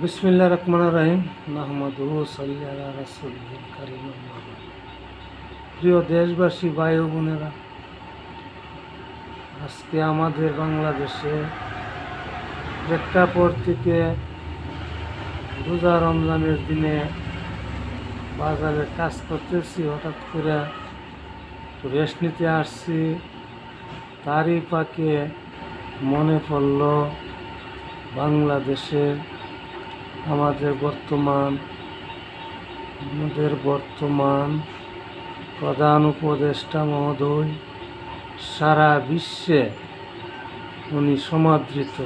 বিসমিল্লাহির রহমানির রহিম। নাহমাদুহু সাল্লি আলা রাসূলিল কারীম। আম্মা বা'দ। প্রিয় দেশবাসী, ভাই ও বোনেরা, আজকে আমাদের বাংলাদেশে প্রেক্ষাপট থেকে রোজা রমজানের দিনে বাজারে কাজ করতেছি, হঠাৎ করে রেস্ট নিতে আসছি। তারই ফাঁকে মনে পড়ল বাংলাদেশের আমাদের বর্তমান প্রধান উপদেষ্টা মহোদয় সারা বিশ্বে উনি সমাদৃত,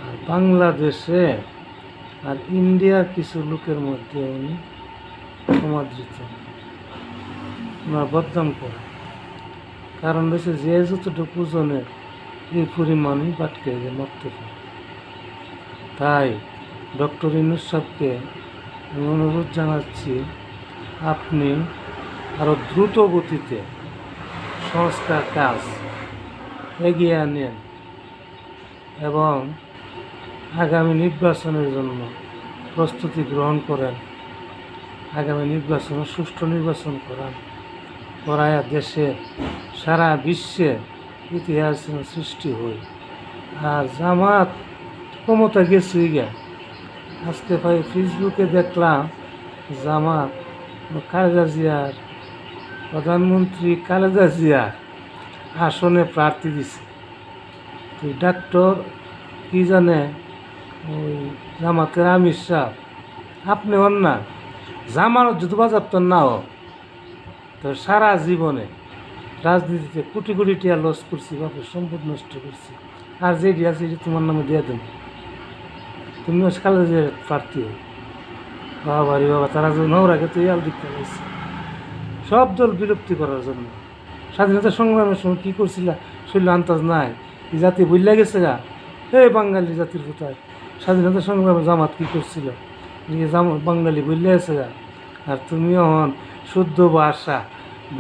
আর বাংলাদেশে আর ইন্ডিয়ার কিছু লোকের মধ্যে উনি সমাদৃত। ওনার বদনাম করে, কারণ হচ্ছে যে যতটুকু ওজনের এই পরিমাণই বাটকে যে মরতে পারে। তাই ডক্টর ইউনূস সাহেবকে আমি অনুরোধ জানাচ্ছি, আপনি আরও দ্রুত গতিতে সংস্কার কাজ এগিয়ে আনেন এবং আগামী নির্বাচনের জন্য প্রস্তুতি গ্রহণ করেন। আগামী নির্বাচনে সুষ্ঠু নির্বাচন করায় দেশে সারা বিশ্বে ইতিহাস সৃষ্টি হয়। আর জামাত ক্ষমতা গেছে গিয়া, আজকে ভাই ফেসবুকে দেখলাম জামাত খালেদা জিয়ার, প্রধানমন্ত্রী খালেদা জিয়ার আসনে প্রার্থী দিছে। তো ডাক্তার কি জানে ওই জামাতের আমির সাহেব, আপনি হন না জামানত যদি বাজাপ্ত না হোক তো সারা জীবনে রাজনীতিতে কোটি কোটি টাকা লস করছি, বাপের সম্পদ নষ্ট করছি, আর যেটি আছে সেটি তোমার নামে দিয়ে দেব, তুমি খালেদা জিয়ার প্রার্থী হো। বাবা রে বাবা, তারা যে নৌরাকে তো ইয়াল দিকতে পাইছে সব দল বিলুপ্তি করার জন্য। স্বাধীনতা সংগ্রামের সময় কী করছিল শৈল আন্তাজ নাই, এই জাতি বইলা গেছে গা। এই বাঙালি জাতির কোথায় স্বাধীনতা সংগ্রামে জামাত কী করছিল, বাঙালি বইলে গেছে গা। আর তুমিও হন শুদ্ধ ভাষা,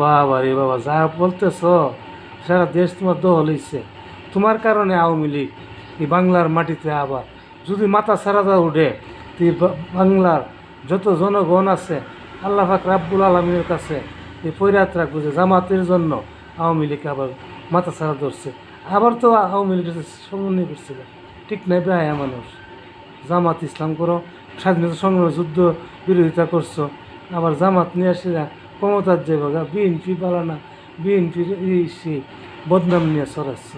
বাবা রে বাবা যা বলতেছ, সারা দেশ তোমার দল হইছে। তোমার কারণে আওয়ামী লীগ এই বাংলার মাটিতে আবার যদি মাথা ছাড়া উঠে, তো বাংলার যত জনগণ আছে আল্লাহ পাক রাব্বুল আলামিনের কাছে এই ফরিয়াদ রাখবো যে জামাতের জন্য আওয়ামী লীগ আবার মাথা ছাড়া ধরছে। আবার তো আওয়ামী লীগের সমন্বয় করছিল, ঠিক নাই বেহায়া মানুষ। জামাত ইসলাম করো, স্বাধীনতা সংগ্রামে যুদ্ধ বিরোধিতা করছো, আবার জামাত নিয়ে আসে ক্ষমতার যে ভাগা বিএনপি পালানা, বিএনপির সেই বদনাম নিয়ে ছড়াচ্ছ।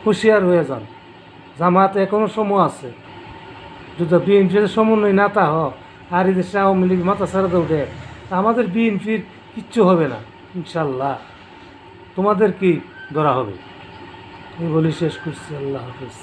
হুঁশিয়ার হয়ে যান, জামাত এখনও সময় আছে। যদি বিএনপির সমন্বয় না তা হোক আর এই দেশে আওয়ামী লীগ মাথা ছাড়াতে উঠে, আমাদের বিএনপির কিচ্ছু হবে না ইনশাল্লাহ, তোমাদের কি ধরা হবে। এই বলি শেষ করছি। আল্লাহ হাফেজ।